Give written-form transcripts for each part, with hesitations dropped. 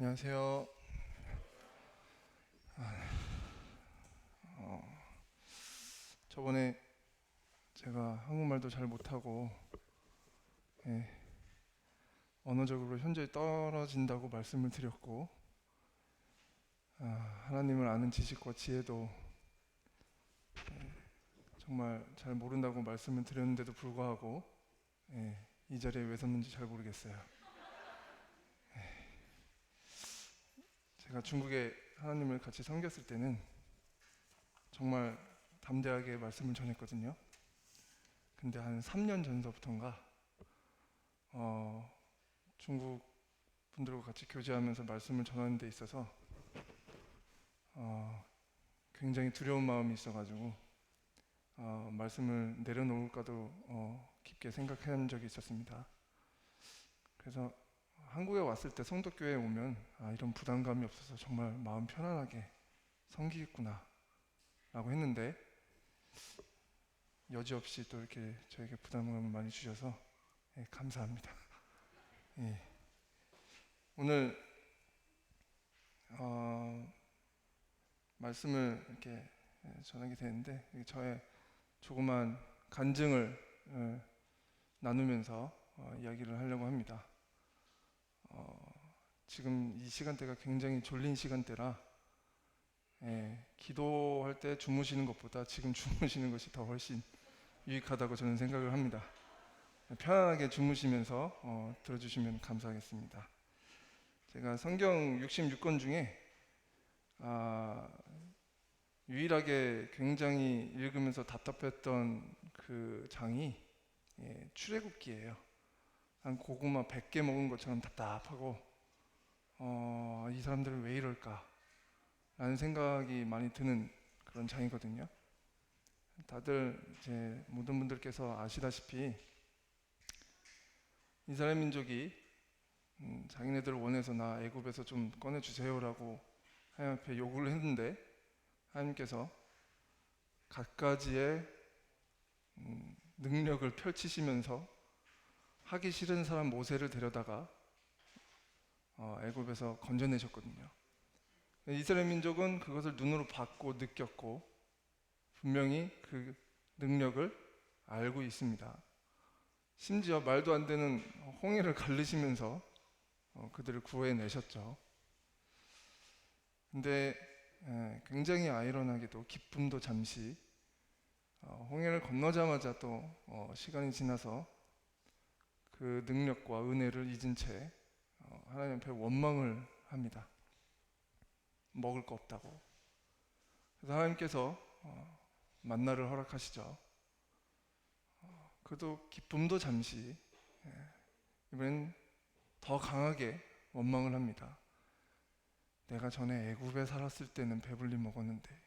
안녕하세요. 저번에 제가 한국말도 잘 못하고 예, 언어적으로 현저히 떨어진다고 말씀을 드렸고 하나님을 아는 지식과 지혜도 정말 잘 모른다고 말씀을 드렸는데도 불구하고 이 자리에 왜 섰는지 잘 모르겠어요. 제가 중국에 하나님을 같이 섬겼을 때는 정말 담대하게 말씀을 전했거든요. 근데 한 3년 전서부터인가 중국 분들과 같이 교제하면서 말씀을 전하는 데 있어서 굉장히 두려운 마음이 있어가지고 말씀을 내려놓을까도 깊게 생각한 적이 있었습니다. 그래서 한국에 왔을 때 성덕교회에 오면 이런 부담감이 없어서 정말 마음 편안하게 섬기겠구나 라고 했는데 여지없이 또 이렇게 저에게 부담감을 많이 주셔서 감사합니다. 예. 오늘 말씀을 이렇게 전하게 되는데 저의 조그만 간증을 나누면서 이야기를 하려고 합니다. 지금 이 시간대가 굉장히 졸린 시간대라 기도할 때 주무시는 것보다 지금 주무시는 것이 더 훨씬 유익하다고 저는 생각을 합니다. 편안하게 주무시면서 들어주시면 감사하겠습니다. 제가 성경 66권 중에 유일하게 굉장히 읽으면서 답답했던 그 장이 출애굽기예요. 한 고구마 100개 먹은 것처럼 답답하고 이 사람들은 왜 이럴까 라는 생각이 많이 드는 그런 장이거든요. 다들 이제 모든 분들께서 아시다시피 이스라엘 민족이 자기네들 원해서 나 애굽에서 좀 꺼내주세요라고 하나님 앞에 요구를 했는데 하나님께서 갖가지의 능력을 펼치시면서 하기 싫은 사람 모세를 데려다가 애굽에서 건져내셨거든요. 이스라엘 민족은 그것을 눈으로 봤고 느꼈고 분명히 그 능력을 알고 있습니다. 심지어 말도 안 되는 홍해를 가르시면서 그들을 구해내셨죠. 근데 굉장히 아이러니하게도 기쁨도 잠시 홍해를 건너자마자 또 시간이 지나서 그 능력과 은혜를 잊은 채 하나님 앞에 원망을 합니다. 먹을 거 없다고. 그래서 하나님께서 만나를 허락하시죠. 그래도 기쁨도 잠시 이번엔 더 강하게 원망을 합니다. 내가 전에 애굽에 살았을 때는 배불리 먹었는데.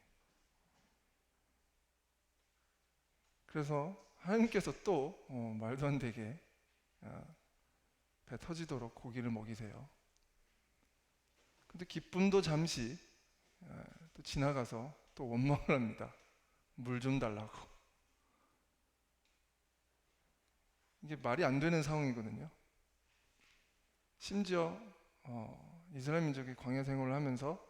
그래서 하나님께서 또 말도 안 되게 배 터지도록 고기를 먹이세요. 근데 기쁨도 잠시 또 지나가서 또 원망을 합니다. 물 좀 달라고. 이게 말이 안 되는 상황이거든요. 심지어 이스라엘 민족이 광야 생활을 하면서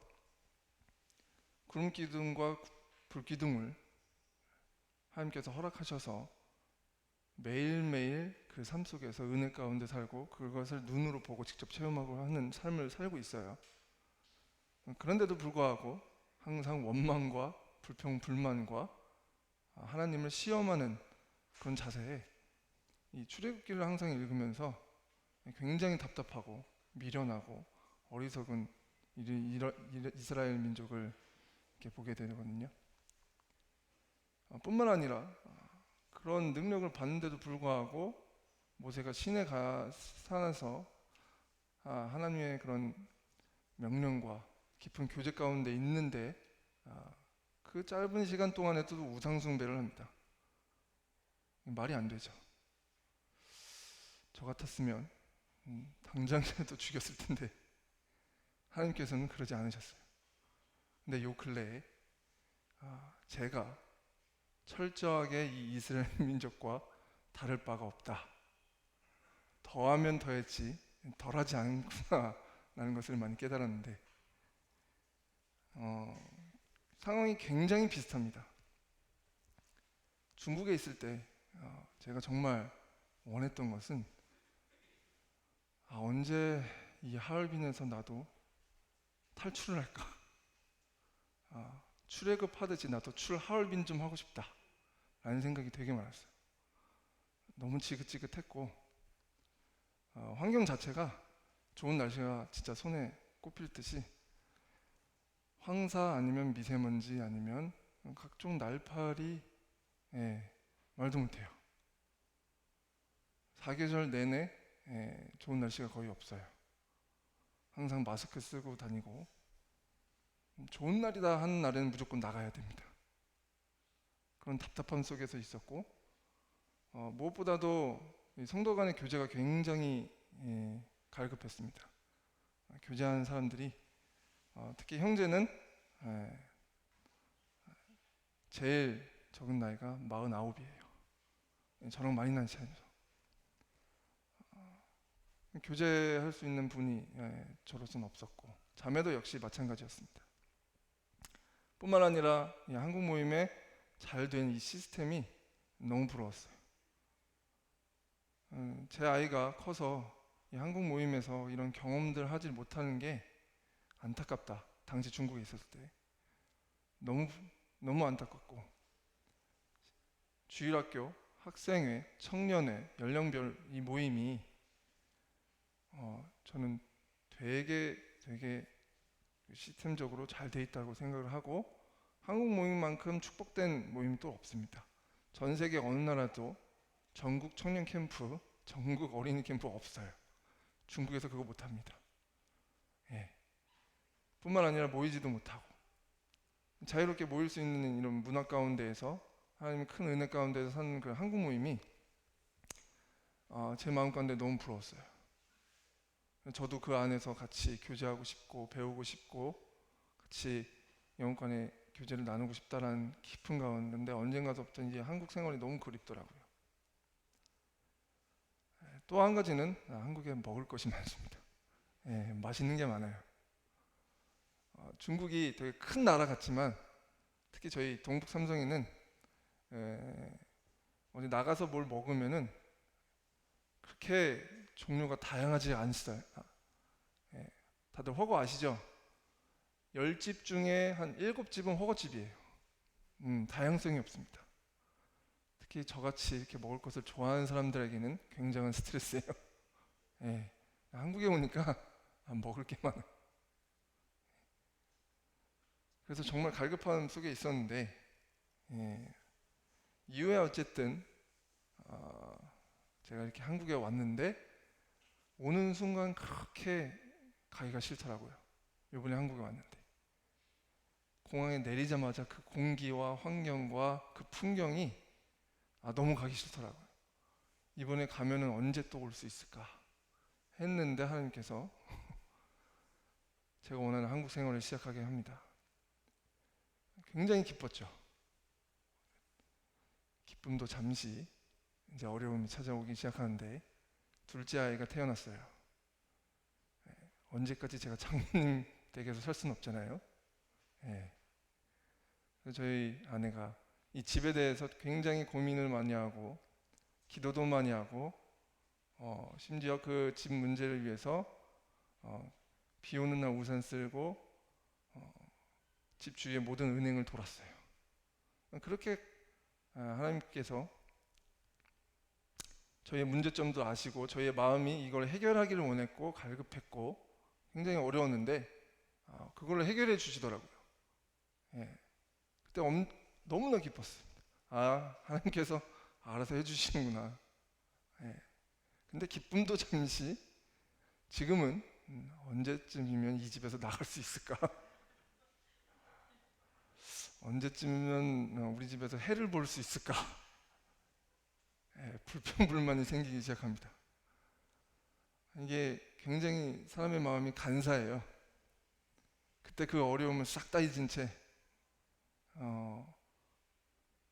구름 기둥과 불 기둥을 하나님께서 허락하셔서 매일매일 그 삶 속에서 은혜 가운데 살고 그것을 눈으로 보고 직접 체험하고 하는 삶을 살고 있어요. 그런데도 불구하고 항상 원망과 불평, 불만과 하나님을 시험하는 그런 자세에 이 출애굽기를 항상 읽으면서 굉장히 답답하고 미련하고 어리석은 이스라엘 민족을 이렇게 보게 되거든요. 뿐만 아니라 그런 능력을 받는데도 불구하고 모세가 시내 산에서 하나님의 그런 명령과 깊은 교제 가운데 있는데 그 짧은 시간 동안에도 우상 숭배를 합니다. 말이 안 되죠. 저 같았으면 당장이라도 죽였을 텐데 하나님께서는 그러지 않으셨어요. 근데 요 근래에 제가 철저하게 이 이스라엘 민족과 다를 바가 없다. 더하면 더했지 덜하지 않구나 라는 것을 많이 깨달았는데 상황이 굉장히 비슷합니다. 중국에 있을 때 제가 정말 원했던 것은 언제 이 하얼빈에서 나도 탈출을 할까? 출애굽 하듯이 나도 하얼빈 좀 하고 싶다 라는 생각이 되게 많았어요. 너무 지긋지긋했고 환경 자체가 좋은 날씨가 진짜 손에 꼽힐 듯이 황사 아니면 미세먼지 아니면 각종 날파리 말도 못해요. 사계절 내내 좋은 날씨가 거의 없어요. 항상 마스크 쓰고 다니고 좋은 날이다 하는 날에는 무조건 나가야 됩니다. 그런 답답함 속에서 있었고 무엇보다도 성도 간의 교제가 굉장히 갈급했습니다. 교제하는 사람들이 특히 형제는 제일 적은 나이가 49이에요. 저랑 많이 난 차이죠. 교제할 수 있는 분이 저로서는 없었고 자매도 역시 마찬가지였습니다. 뿐만 아니라 이 한국 모임에 잘 된 이 시스템이 너무 부러웠어요. 제 아이가 커서 이 한국 모임에서 이런 경험들 하지 못하는 게 안타깝다. 당시 중국에 있었을 때 너무 안타깝고 주일학교, 학생회, 청년회, 연령별 이 모임이 저는 되게 시스템적으로 잘 돼 있다고 생각을 하고 한국 모임만큼 축복된 모임이 또 없습니다. 전 세계 어느 나라도 전국 청년 캠프, 전국 어린이 캠프 없어요. 중국에서 그거 못합니다. 뿐만 아니라 모이지도 못하고 자유롭게 모일 수 있는 이런 문화 가운데에서 하나님의 큰 은혜 가운데서 사는 그 한국 모임이 제 마음 가운데 너무 부러웠어요. 저도 그 안에서 같이 교제하고 싶고 배우고 싶고 같이 영혼간의 교제를 나누고 싶다라는 깊은 가운데 언젠가서부터 이제 한국 생활이 너무 그립더라고요. 또 한 가지는 한국에 먹을 것이 많습니다. 맛있는 게 많아요. 중국이 되게 큰 나라 같지만 특히 저희 동북 삼성에는 어디 나가서 뭘 먹으면은 그렇게 종류가 다양하지 않습니다. 다들 허거 아시죠? 10집 중에 한 7집은 허거집이에요. 다양성이 없습니다. 특히 저같이 이렇게 먹을 것을 좋아하는 사람들에게는 굉장한 스트레스예요. 한국에 오니까 먹을 게 많아요. 그래서 정말 갈급함 속에 있었는데 이후에 어쨌든 제가 이렇게 한국에 왔는데 오는 순간 그렇게 가기가 싫더라고요. 이번에 한국에 왔는데 공항에 내리자마자 그 공기와 환경과 그 풍경이 너무 가기 싫더라고요. 이번에 가면은 언제 또 올 수 있을까 했는데 하나님께서 제가 원하는 한국 생활을 시작하게 합니다. 굉장히 기뻤죠. 기쁨도 잠시 이제 어려움이 찾아오기 시작하는데 둘째 아이가 태어났어요. 언제까지 제가 장모님 댁에서 살 수는 없잖아요. 그래서 저희 아내가 이 집에 대해서 굉장히 고민을 많이 하고 기도도 많이 하고 심지어 그 집 문제를 위해서 비 오는 날 우산 쓸고 집 주위의 모든 은행을 돌았어요. 그렇게 하나님께서 저희의 문제점도 아시고 저희의 마음이 이걸 해결하기를 원했고 갈급했고 굉장히 어려웠는데 그걸 해결해 주시더라고요. 그때 너무나 기뻤습니다. 하나님께서 알아서 해주시는구나. 근데 기쁨도 잠시 지금은 언제쯤이면 이 집에서 나갈 수 있을까? 언제쯤이면 우리 집에서 해를 볼 수 있을까? 불평불만이 생기기 시작합니다. 이게 굉장히 사람의 마음이 간사해요. 그때 그 어려움을 싹 다 잊은 채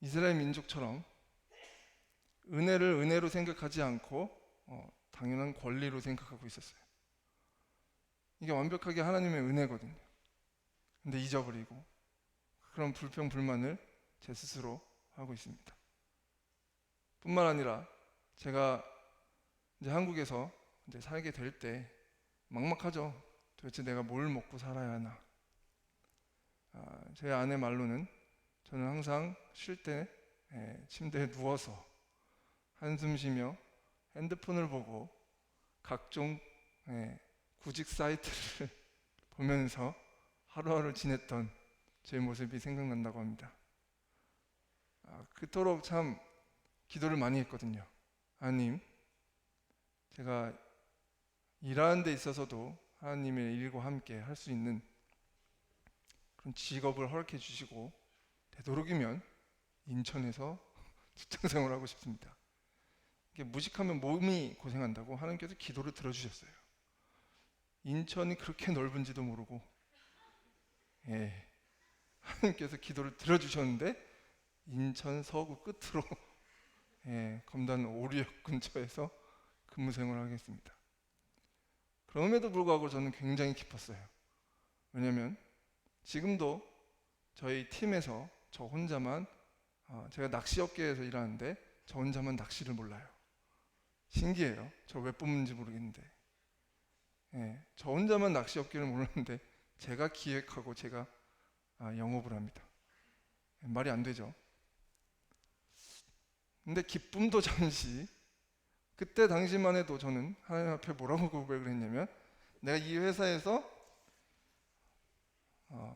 이스라엘 민족처럼 은혜를 은혜로 생각하지 않고 당연한 권리로 생각하고 있었어요. 이게 완벽하게 하나님의 은혜거든요. 근데 잊어버리고 그런 불평 불만을 제 스스로 하고 있습니다. 뿐만 아니라 제가 이제 한국에서 이제 살게 될 때 막막하죠. 도대체 내가 뭘 먹고 살아야 하나. 제 아내 말로는 저는 항상 쉴 때 침대에 누워서 한숨 쉬며 핸드폰을 보고 각종 구직 사이트를 보면서 하루하루 지냈던 제 모습이 생각난다고 합니다. 그토록 참 기도를 많이 했거든요. 하나님, 제가 일하는 데 있어서도 하나님의 일과 함께 할 수 있는 그런 직업을 허락해 주시고 되도록이면 인천에서 직장 생활하고 싶습니다. 이게 무식하면 몸이 고생한다고 하나님께서 기도를 들어주셨어요. 인천이 그렇게 넓은지도 모르고 하나님께서 기도를 들어주셨는데 인천 서구 끝으로 검단 오류역 근처에서 근무 생활을 하겠습니다. 그럼에도 불구하고 저는 굉장히 기뻤어요. 왜냐하면 지금도 저희 팀에서 저 혼자만 제가 낚시업계에서 일하는데 저 혼자만 낚시를 몰라요. 신기해요. 저 왜 뽑는지 모르겠는데 저 혼자만 낚시업계를 모르는데 제가 기획하고 제가 영업을 합니다. 말이 안 되죠. 근데 기쁨도 잠시 그때 당시만 해도 저는 하나님 앞에 뭐라고 고백을 했냐면 내가 이 회사에서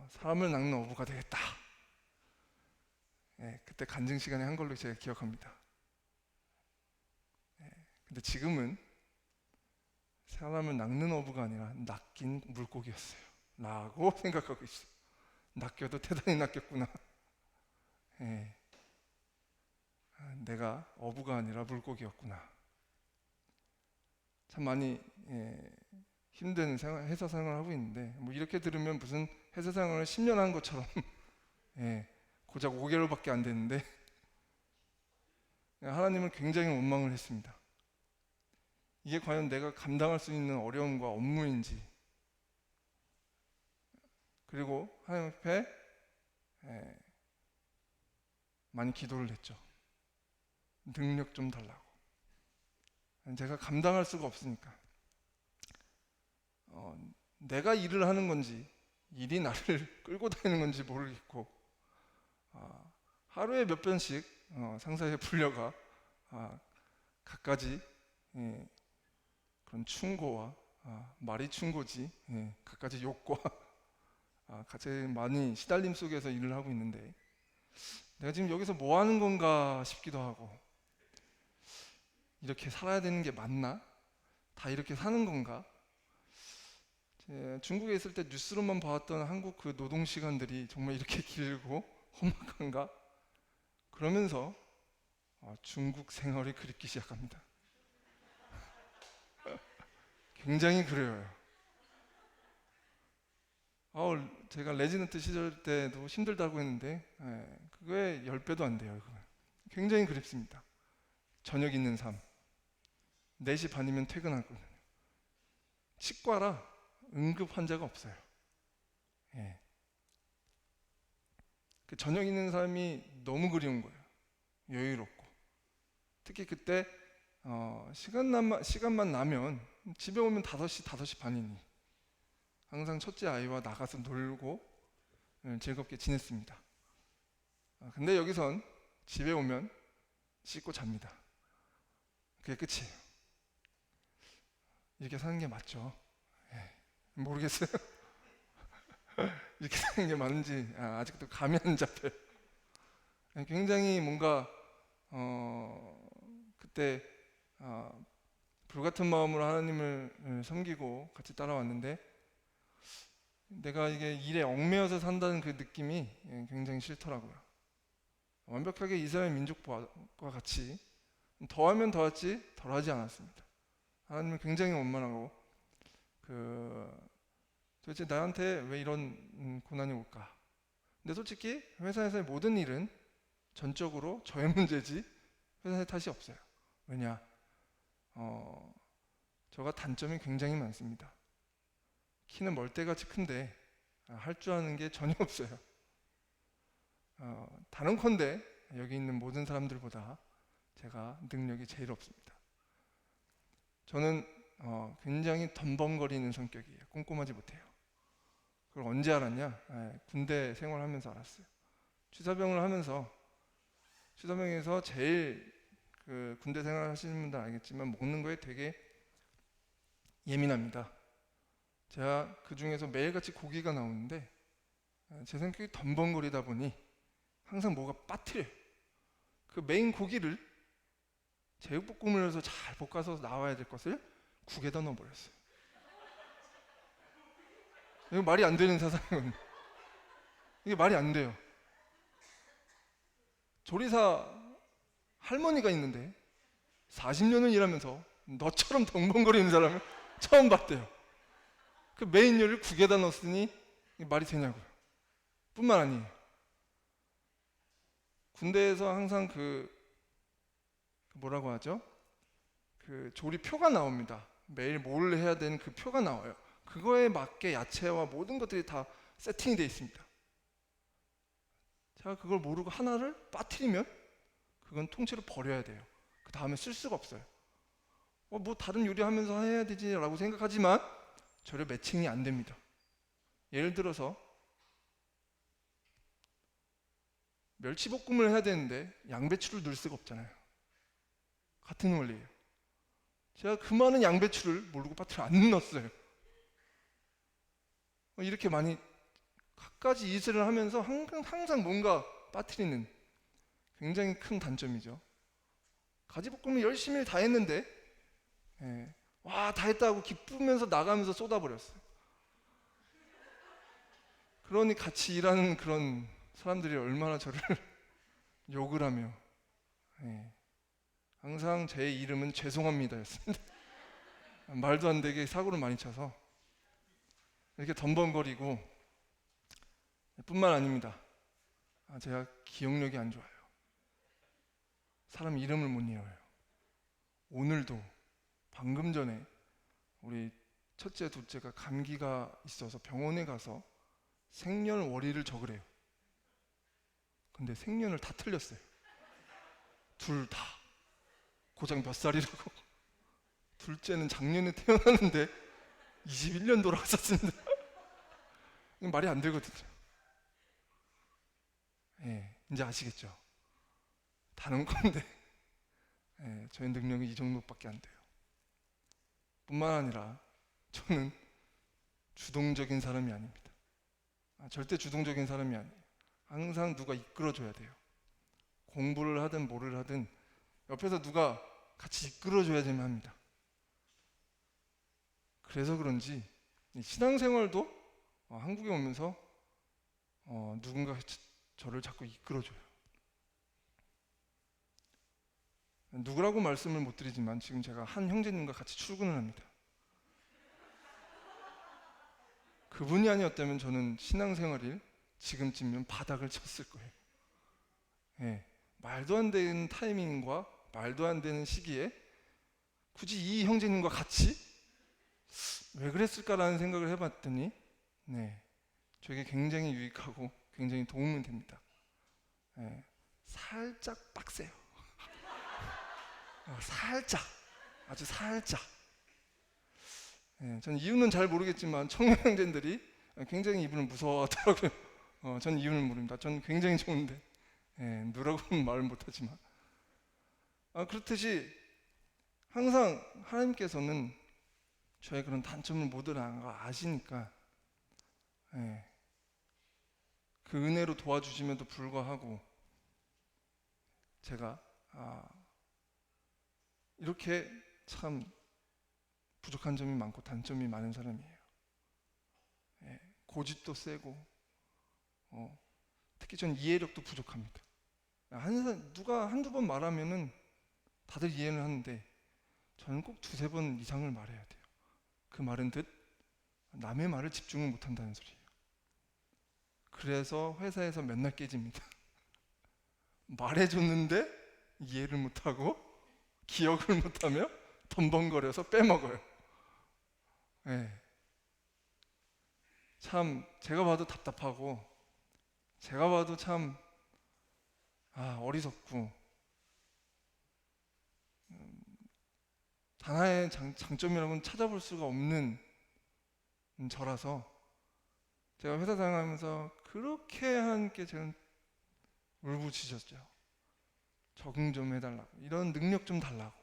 사람을 낚는 어부가 되겠다. 그때 간증 시간에 한 걸로 제가 기억합니다. 근데 지금은 사람을 낚는 어부가 아니라 낚인 물고기였어요 라고 생각하고 있어요. 낚여도 대단히 낚였구나. 내가 어부가 아니라 물고기였구나. 참 많이 힘든 회사 생활을 하고 있는데 뭐 이렇게 들으면 무슨 회사 생활을 10년 한 것처럼 고작 5개월밖에 안 됐는데 하나님은 굉장히 원망을 했습니다. 이게 과연 내가 감당할 수 있는 어려움과 업무인지, 그리고 하나님 앞에 많이 기도를 했죠. 능력 좀 달라고. 제가 감당할 수가 없으니까 내가 일을 하는 건지 일이 나를 끌고 다니는 건지 모르겠고 하루에 몇 번씩 상사에 불려가 갖가지 그런 충고와 말이 충고지 갖가지 욕과 같이 많이 시달림 속에서 일을 하고 있는데 내가 지금 여기서 뭐 하는 건가 싶기도 하고 이렇게 살아야 되는 게 맞나? 다 이렇게 사는 건가? 중국에 있을 때 뉴스로만 봐왔던 한국 그 노동 시간들이 정말 이렇게 길고 험악한가? 그러면서 중국 생활이 그립기 시작합니다. 굉장히 그래요. 제가 레지던트 시절 때도 힘들다고 했는데 그거에 10배도 안 돼요. 그건. 굉장히 그립습니다. 저녁 있는 삶. 4시 반이면 퇴근하거든요. 치과라 응급 환자가 없어요. 그 저녁 있는 삶이 너무 그리운 거예요. 여유롭고. 특히 그때 시간만 나면 집에 오면 5시, 5시 반이니 항상 첫째 아이와 나가서 놀고 즐겁게 지냈습니다. 근데 여기선 집에 오면 씻고 잡니다. 그게 끝이에요. 이렇게 사는 게 맞죠? 모르겠어요. 이렇게 사는 게 맞는지 아직도 감이 안 잡혀요. 굉장히 뭔가 그때 불같은 마음으로 하나님을 섬기고 같이 따라왔는데 내가 이게 일에 얽매여서 산다는 그 느낌이 굉장히 싫더라고요. 완벽하게 이스라엘 민족과 같이 더하면 더했지 덜하지 않았습니다. 하나님은 굉장히 원만하고 도대체 나한테 왜 이런 고난이 올까? 근데 솔직히 회사에서의 모든 일은 전적으로 저의 문제지 회사의 탓이 없어요. 왜냐? 저가 단점이 굉장히 많습니다. 키는 멀대같이 큰데 할 줄 아는 게 전혀 없어요. 다른컨대 여기 있는 모든 사람들보다 제가 능력이 제일 없습니다. 저는 굉장히 덤벙거리는 성격이에요. 꼼꼼하지 못해요. 그걸 언제 알았냐? 군대 생활하면서 알았어요. 취사병을 하면서, 취사병에서 제일 그 군대 생활 하시는 분들 알겠지만 먹는 거에 되게 예민합니다. 제가 그 중에서 매일같이 고기가 나오는데 제 성격이 덤벙거리다 보니 항상 뭐가 빠뜨려요. 그 메인 고기를 제육볶음을 해서 잘 볶아서 나와야 될 것을 국에다 넣어버렸어요. 이거 말이 안 되는 사상은 이게 말이 안 돼요. 조리사 할머니가 있는데 40년을 일하면서 너처럼 덩벙거리는 사람을 처음 봤대요. 그 메인 요리를 국에다 넣었으니 이게 말이 되냐고요. 뿐만 아니에요. 군대에서 항상 그 뭐라고 하죠? 그 조리표가 나옵니다. 매일 뭘 해야 되는 그 표가 나와요. 그거에 맞게 야채와 모든 것들이 다 세팅이 되어 있습니다. 제가 그걸 모르고 하나를 빠뜨리면 그건 통째로 버려야 돼요. 그 다음에 쓸 수가 없어요. 뭐 다른 요리하면서 해야 되지라고 생각하지만 전혀 매칭이 안 됩니다. 예를 들어서 멸치볶음을 해야 되는데 양배추를 넣을 수가 없잖아요. 같은 원리예요. 제가 그 많은 양배추를 모르고 빠뜨려 안 넣었어요. 이렇게 많이 갖가지 이슬을 하면서 항상 뭔가 빠뜨리는 굉장히 큰 단점이죠. 가지볶음을 열심히 다 했는데 와, 다 했다고 기쁘면서 나가면서 쏟아버렸어요. 그러니 같이 일하는 그런 사람들이 얼마나 저를 욕을 하며 항상 제 이름은 죄송합니다 였습니다. 말도 안 되게 사고를 많이 쳐서 이렇게 덤벙거리고 뿐만 아닙니다. 제가 기억력이 안 좋아요. 사람 이름을 못 외워요. 오늘도 방금 전에 우리 첫째, 둘째가 감기가 있어서 병원에 가서 생년월일을 적으래요. 근데 생년을 다 틀렸어요. 둘 다. 고작 몇 살이라고. 둘째는 작년에 태어났는데 21년 돌아갔었습니다. 이거 말이 안 되거든요. 이제 아시겠죠? 다른 건데 저희 능력이 이 정도밖에 안 돼요. 뿐만 아니라 저는 주동적인 사람이 아닙니다. 절대 주동적인 사람이 아니에요. 항상 누가 이끌어줘야 돼요. 공부를 하든 뭐를 하든 옆에서 누가 같이 이끌어줘야지만 합니다. 그래서 그런지 신앙생활도 한국에 오면서 누군가 저를 자꾸 이끌어줘요. 누구라고 말씀을 못 드리지만 지금 제가 한 형제님과 같이 출근을 합니다. 그분이 아니었다면 저는 신앙생활을 지금쯤이면 바닥을 쳤을 거예요. 말도 안 되는 타이밍과 말도 안 되는 시기에 굳이 이 형제님과 같이 왜 그랬을까라는 생각을 해봤더니 저에게 굉장히 유익하고 굉장히 도움이 됩니다. 살짝 빡세요. 살짝, 아주 살짝. 전 이유는 잘 모르겠지만 청년 형제들이 굉장히 이분을 무서워하더라고요. 전 이유는 모릅니다. 전 굉장히 좋은데 누라고는 말을 못하지만 그렇듯이 항상 하나님께서는 저의 그런 단점을 모두 아시니까 그 은혜로 도와주심에도 불구하고 제가 이렇게 참 부족한 점이 많고 단점이 많은 사람이에요. 고집도 세고 특히 전 이해력도 부족합니다. 누가 한두 번 말하면은 다들 이해는 하는데 저는 꼭 두세 번 이상을 말해야 돼요. 그 말은 남의 말을 집중을 못한다는 소리예요. 그래서 회사에서 맨날 깨집니다. 말해줬는데 이해를 못하고 기억을 못하며 덤벙거려서 빼먹어요. 참 제가 봐도 답답하고 제가 봐도 참 어리석고 단 하나의 장점이라고는 찾아볼 수가 없는 저라서 제가 회사 다니면서 그렇게 하나님께 저는 울부짖었죠. 적응 좀 해달라고, 이런 능력 좀 달라고.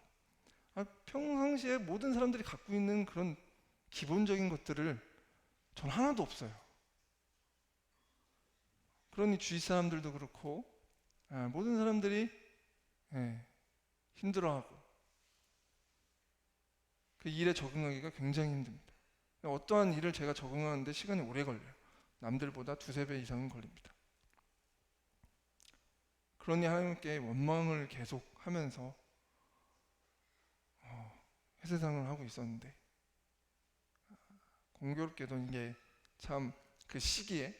평상시에 모든 사람들이 갖고 있는 그런 기본적인 것들을 전 하나도 없어요. 그러니 주위 사람들도 그렇고 모든 사람들이 힘들어하고 그 일에 적응하기가 굉장히 힘듭니다. 어떠한 일을 제가 적응하는데 시간이 오래 걸려요. 남들보다 두세 배 이상은 걸립니다. 그러니 하나님께 원망을 계속 하면서 회세상을 하고 있었는데, 공교롭게도 이게 참 그 시기에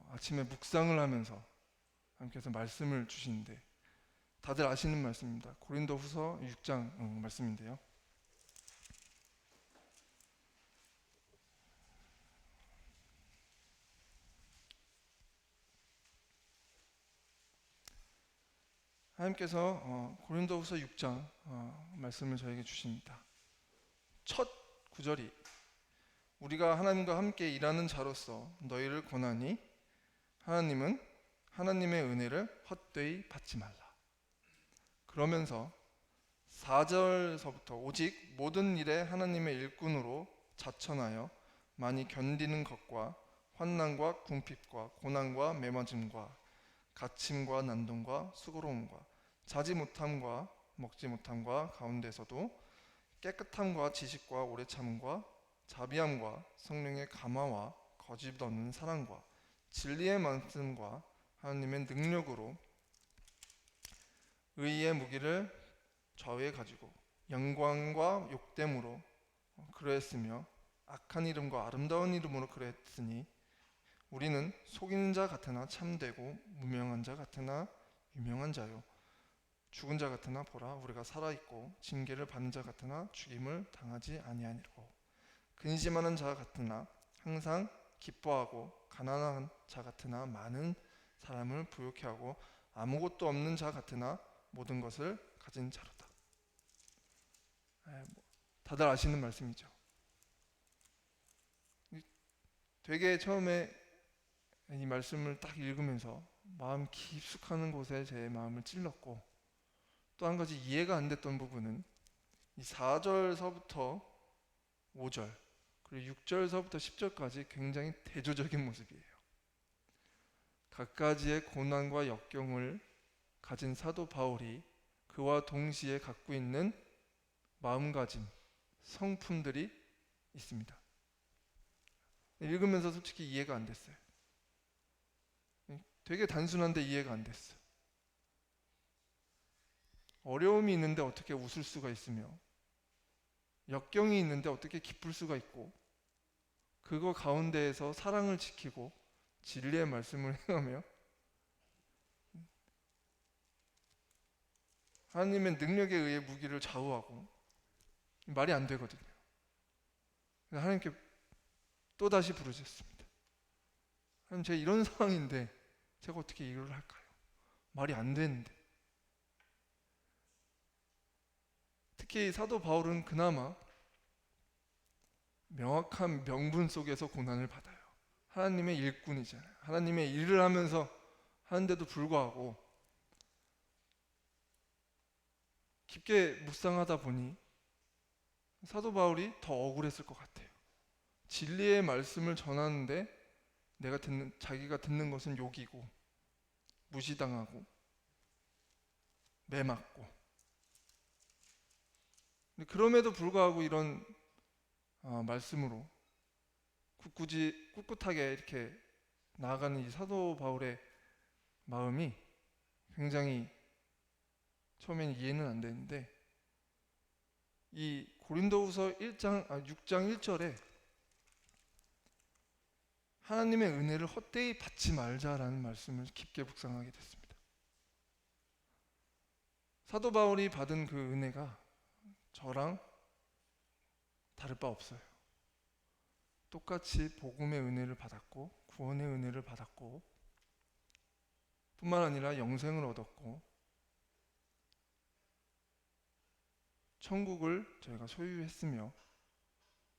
아침에 묵상을 하면서 하나님께서 말씀을 주시는데, 다들 아시는 말씀입니다. 고린도후서 6장 말씀인데요. 하나님께서 고린도후서 6장 말씀을 저에게 주십니다. 첫 구절이 우리가 하나님과 함께 일하는 자로서 너희를 권하니 하나님은 하나님의 은혜를 헛되이 받지 말라. 그러면서 4절서부터 오직 모든 일에 하나님의 일꾼으로 자천하여 많이 견디는 것과 환난과 궁핍과 고난과 매맞음과 갇힘과 난동과 수고로움과 자지 못함과 먹지 못함과 가운데서도 깨끗함과 지식과 오래 참음과 자비함과 성령의 감화와 거짓 없는 사랑과 진리의 말씀과 하나님의 능력으로 의의 무기를 좌우에 가지고 영광과 욕됨으로 그러했으며 악한 이름과 아름다운 이름으로 그러했으니 우리는 속이는 자 같으나 참되고 무명한 자 같으나 유명한 자요 죽은 자 같으나 보라 우리가 살아있고 징계를 받는 자 같으나 죽임을 당하지 아니하니고 근심하는 자 같으나 항상 기뻐하고 가난한 자 같으나 많은 사람을 부욕해 하고 아무것도 없는 자 같으나 모든 것을 가진 자로다. 다들 아시는 말씀이죠. 되게 처음에 이 말씀을 딱 읽으면서 마음 깊숙한 곳에 제 마음을 찔렀고, 또 한 가지 이해가 안 됐던 부분은 이 4절서부터 5절 그리고 6절서부터 10절까지 굉장히 대조적인 모습이에요. 각가지의 고난과 역경을 가진 사도 바울이 그와 동시에 갖고 있는 마음가짐, 성품들이 있습니다. 읽으면서 솔직히 이해가 안 됐어요. 되게 단순한데 이해가 안 됐어요. 어려움이 있는데 어떻게 웃을 수가 있으며, 역경이 있는데 어떻게 기쁠 수가 있고, 그거 가운데에서 사랑을 지키고 진리의 말씀을 행하며 하나님의 능력에 의해 무기를 좌우하고, 말이 안 되거든요. 하나님께 또다시 부르짖습니다. 하나님, 제가 이런 상황인데 제가 어떻게 이걸 할까요? 말이 안 되는데. 특히 사도 바울은 그나마 명확한 명분 속에서 고난을 받아요. 하나님의 일꾼이잖아요. 하나님의 일을 하면서 하는데도 불구하고 깊게 묵상하다 보니 사도 바울이 더 억울했을 것 같아요. 진리의 말씀을 전하는데 자기가 듣는 것은 욕이고 무시당하고 매맞고, 그럼에도 불구하고 이런 말씀으로 꿋꿋하게 이렇게 나아가는 이 사도 바울의 마음이 굉장히 처음에는 이해는 안 되는데, 이 고린도후서 6장 1절에 하나님의 은혜를 헛되이 받지 말자라는 말씀을 깊게 묵상하게 됐습니다. 사도 바울이 받은 그 은혜가 저랑 다를 바 없어요. 똑같이 복음의 은혜를 받았고 구원의 은혜를 받았고 뿐만 아니라 영생을 얻었고 천국을 저희가 소유했으며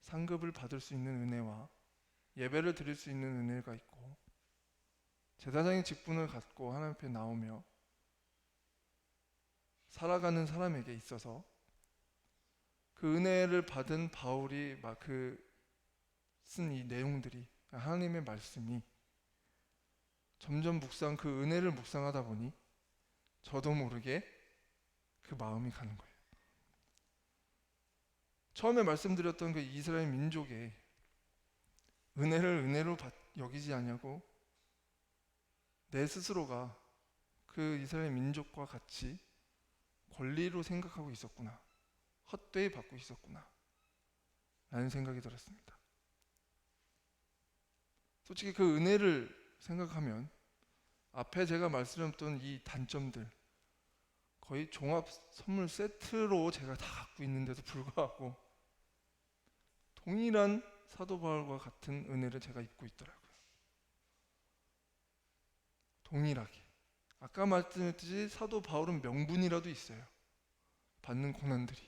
상급을 받을 수 있는 은혜와 예배를 드릴 수 있는 은혜가 있고 제사장의 직분을 갖고 하나님 앞에 나오며 살아가는 사람에게 있어서 그 은혜를 받은 바울이 막 쓴 이 내용들이 하나님의 말씀이 점점 그 은혜를 묵상하다 보니 저도 모르게 그 마음이 가는 거예요. 처음에 말씀드렸던 그 이스라엘 민족의 은혜를 은혜로 여기지 아니하고 내 스스로가 그 이스라엘 민족과 같이 권리로 생각하고 있었구나, 헛되이 받고 있었구나 라는 생각이 들었습니다. 솔직히 그 은혜를 생각하면 앞에 제가 말씀드렸던 이 단점들 거의 종합 선물 세트로 제가 다 갖고 있는데도 불구하고 동일한 사도 바울과 같은 은혜를 제가 입고 있더라고요. 동일하게. 아까 말씀드렸듯이 사도 바울은 명분이라도 있어요. 받는 고난들이.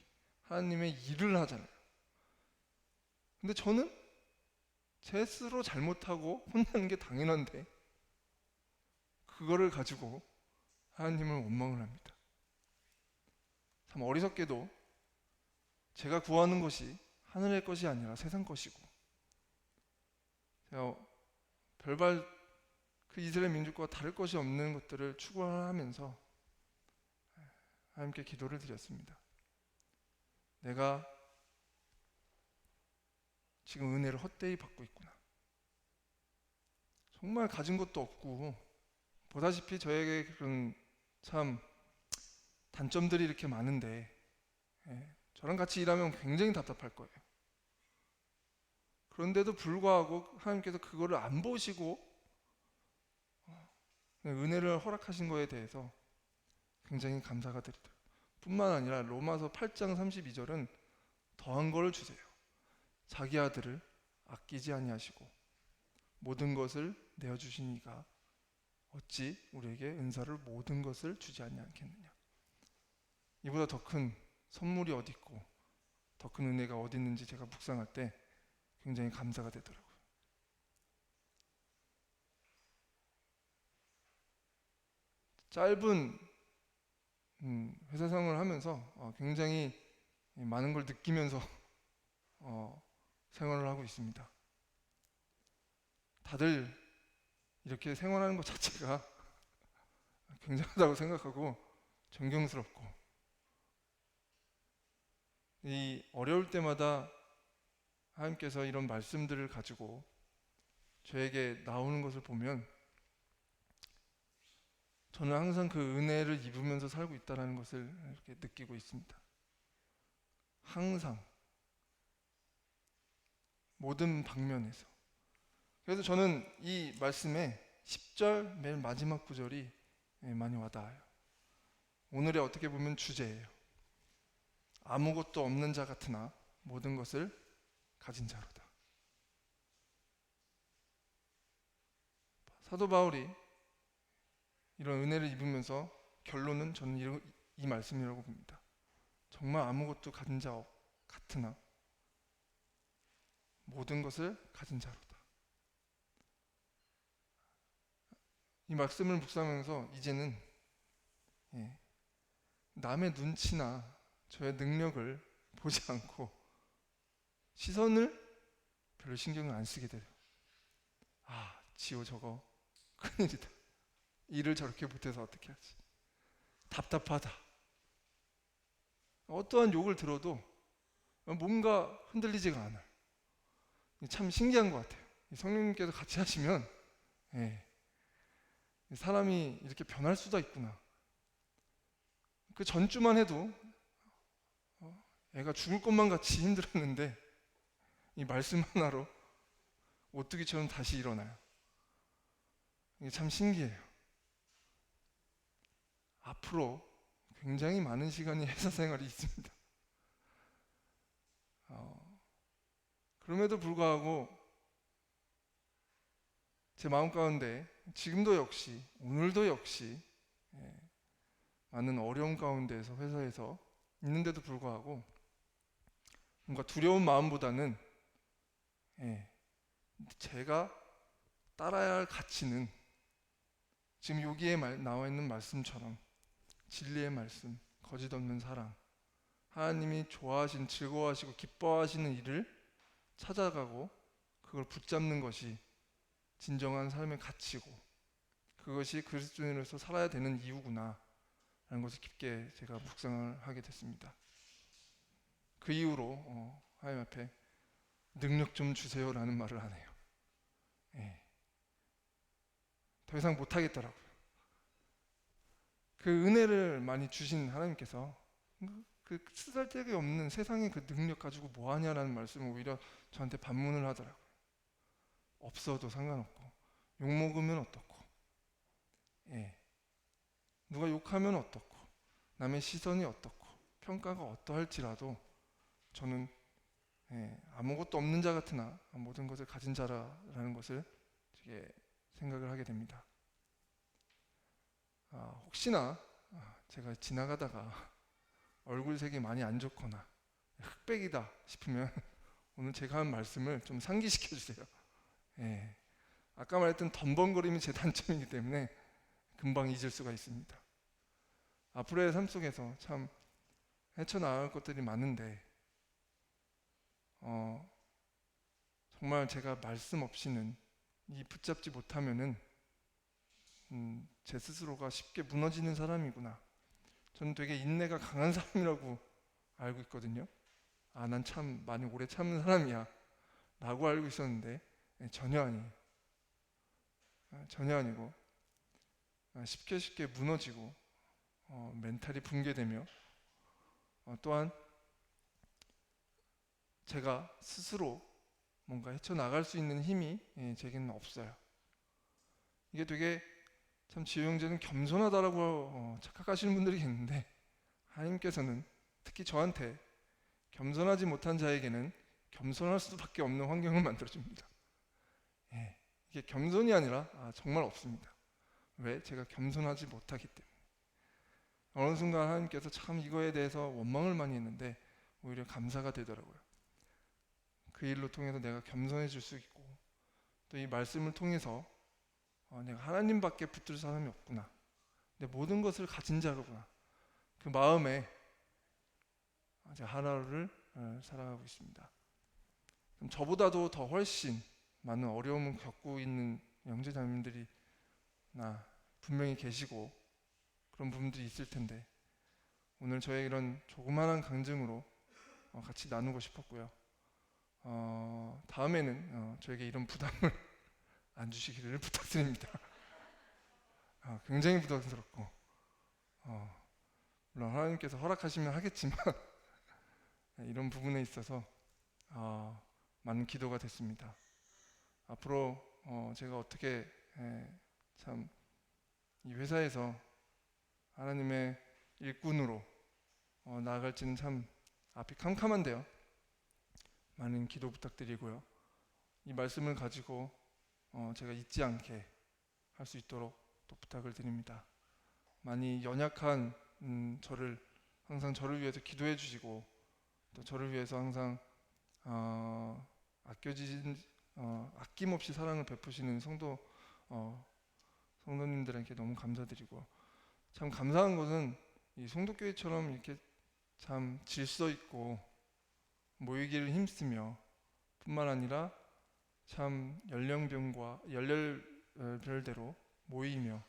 하나님의 일을 하잖아요. 근데 저는 제 스스로 잘못하고 혼나는 게 당연한데 그거를 가지고 하나님을 원망을 합니다. 참 어리석게도 제가 구하는 것이 하늘의 것이 아니라 세상 것이고 제가 별발 그 이스라엘 민족과 다를 것이 없는 것들을 추구하면서 하나님께 기도를 드렸습니다. 내가 지금 은혜를 헛되이 받고 있구나. 정말 가진 것도 없고 보다시피 저에게 그런 참 단점들이 이렇게 많은데 저랑 같이 일하면 굉장히 답답할 거예요. 그런데도 불구하고 하나님께서 그거를 안 보시고 은혜를 허락하신 거에 대해서 굉장히 감사가 드리더라고요. 뿐만 아니라 로마서 8장 32절은 더한 걸 주세요. 자기 아들을 아끼지 아니하시고 모든 것을 내어주시니가 어찌 우리에게 은사를 모든 것을 주지 아니하겠느냐. 이보다 더 큰 선물이 어디 있고 더 큰 은혜가 어디 있는지 제가 묵상할 때 굉장히 감사가 되더라고요. 짧은 회사 생활을 하면서 굉장히 많은 걸 느끼면서 생활을 하고 있습니다. 다들 이렇게 생활하는 것 자체가 굉장하다고 생각하고 존경스럽고 이 어려울 때마다 하나님께서 이런 말씀들을 가지고 저에게 나오는 것을 보면 저는 항상 그 은혜를 입으면서 살고 있다는 것을 이렇게 느끼고 있습니다. 항상 모든 방면에서. 그래서 저는 이 말씀의 10절 맨 마지막 구절이 많이 와닿아요. 오늘의 어떻게 보면 주제예요. 아무것도 없는 자 같으나 모든 것을 가진 자로다. 사도 바울이 이런 은혜를 입으면서 결론은 저는 이 말씀이라고 봅니다. 정말 아무것도 가진 자 같으나 모든 것을 가진 자로다. 이 말씀을 묵상하면서 이제는 남의 눈치나 저의 능력을 보지 않고 시선을 별로 신경을 안 쓰게 돼요. 아, 지호 저거 큰일이다. 일을 저렇게 못해서 어떻게 하지? 답답하다. 어떠한 욕을 들어도 뭔가 흔들리지가 않아요. 참 신기한 것 같아요. 성령님께서 같이 하시면 사람이 이렇게 변할 수도 있구나. 그 전주만 해도 애가 죽을 것만 같이 힘들었는데 이 말씀 하나로 오뚜기처럼 다시 일어나요. 이게 참 신기해요. 앞으로 굉장히 많은 시간이 회사 생활이 있습니다. 그럼에도 불구하고 제 마음 가운데 지금도 역시 오늘도 역시 많은 어려움 가운데에서 회사에서 있는데도 불구하고 뭔가 두려운 마음보다는 제가 따라야 할 가치는 지금 여기에 나와 있는 말씀처럼 진리의 말씀, 거짓 없는 사랑, 하나님이 좋아하시는, 즐거워하시고 기뻐하시는 일을 찾아가고 그걸 붙잡는 것이 진정한 삶의 가치고 그것이 그리스도인으로서 살아야 되는 이유구나 라는 것을 깊게 제가 묵상을 하게 됐습니다. 그 이후로 하나님 앞에 능력 좀 주세요 라는 말을 안 해요. 더 이상 못하겠더라고요. 그 은혜를 많이 주신 하나님께서 그 쓰잘데기 없는 세상의 그 능력 가지고 뭐하냐라는 말씀을 오히려 저한테 반문을 하더라고요. 없어도 상관없고 욕먹으면 어떻고 누가 욕하면 어떻고 남의 시선이 어떻고 평가가 어떠할지라도 저는 아무것도 없는 자 같으나 모든 것을 가진 자라는 것을 되게 생각을 하게 됩니다. 혹시나 제가 지나가다가 얼굴색이 많이 안 좋거나 흑백이다 싶으면 오늘 제가 한 말씀을 좀 상기시켜 주세요. 아까 말했던 덤벙거림이 제 단점이기 때문에 금방 잊을 수가 있습니다. 앞으로의 삶 속에서 참 헤쳐나갈 것들이 많은데 정말 제가 말씀 없이는 이 붙잡지 못하면은 제 스스로가 쉽게 무너지는 사람이구나. 저는 되게 인내가 강한 사람이라고 알고 있거든요. 난 참 많이 오래 참는 사람이야 라고 알고 있었는데 전혀 아니에요. 전혀 아니고 쉽게 무너지고 멘탈이 붕괴되며 또한 제가 스스로 뭔가 헤쳐나갈 수 있는 힘이 제게는 없어요. 이게 되게 참 지효 형제는 겸손하다라고 착각하시는 분들이 있는데 하나님께서는 특히 저한테 겸손하지 못한 자에게는 겸손할 수밖에 없는 환경을 만들어줍니다. 이게 겸손이 아니라 정말 없습니다. 왜? 제가 겸손하지 못하기 때문에. 어느 순간 하나님께서 참 이거에 대해서 원망을 많이 했는데 오히려 감사가 되더라고요. 그 일로 통해서 내가 겸손해질 수 있고 또 이 말씀을 통해서 내가 하나님밖에 붙들 사람이 없구나. 내 모든 것을 가진 자로구나. 그 마음에 하루를 살아가고 있습니다. 그럼 저보다도 더 훨씬 많은 어려움을 겪고 있는 형제자매들이 분명히 계시고 그런 부분들이 있을 텐데 오늘 저의 이런 조그마한 강증으로 같이 나누고 싶었고요. 다음에는 저에게 이런 부담을 안 주시기를 부탁드립니다. 굉장히 부담스럽고 물론 하나님께서 허락하시면 하겠지만 이런 부분에 있어서 많은 기도가 됐습니다. 앞으로 제가 어떻게 참 이 회사에서 하나님의 일꾼으로 나아갈지는 참 앞이 캄캄한데요. 많은 기도 부탁드리고요. 이 말씀을 가지고 제가 잊지 않게 할 수 있도록 또 부탁을 드립니다. 많이 연약한 저를 항상 저를 위해서 기도해 주시고 또 저를 위해서 항상 아낌없이 사랑을 베푸시는 성도님들에게 너무 감사드리고 참 감사한 것은 이 성도교회처럼 이렇게 참 질서 있고 모이기를 힘쓰며 뿐만 아니라 참 연령별대로 모이며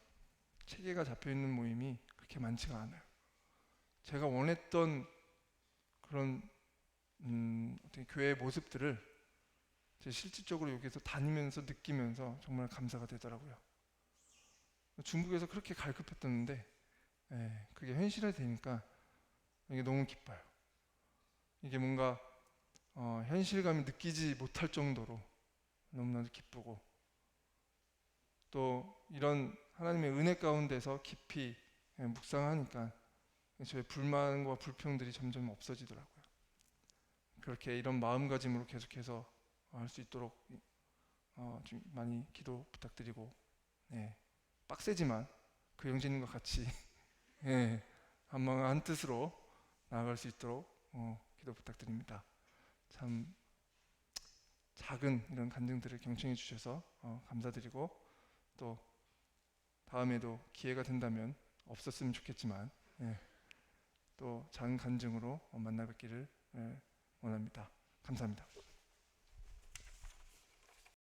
체계가 잡혀있는 모임이 그렇게 많지가 않아요. 제가 원했던 그런 어떤 교회의 모습들을 실질적으로 여기서 다니면서 느끼면서 정말 감사가 되더라고요. 중국에서 그렇게 갈급했었는데 그게 현실화 되니까 이게 너무 기뻐요. 이게 뭔가 현실감이 느끼지 못할 정도로 너무나도 기쁘고 또 이런 하나님의 은혜 가운데서 깊이 묵상하니까 저의 불만과 불평들이 점점 없어지더라고요. 그렇게 이런 마음가짐으로 계속해서 할 수 있도록 좀 많이 기도 부탁드리고, 네, 빡세지만 그 형제님과 같이 예, 한 마음 한 뜻으로 나아갈 수 있도록 기도 부탁드립니다. 참 작은 이런 간증들을 경청해 주셔서 감사드리고, 또 다음에도 기회가 된다면 없었으면 좋겠지만, 예, 또 작은 간증으로 만나 뵙기를 원합니다. 감사합니다.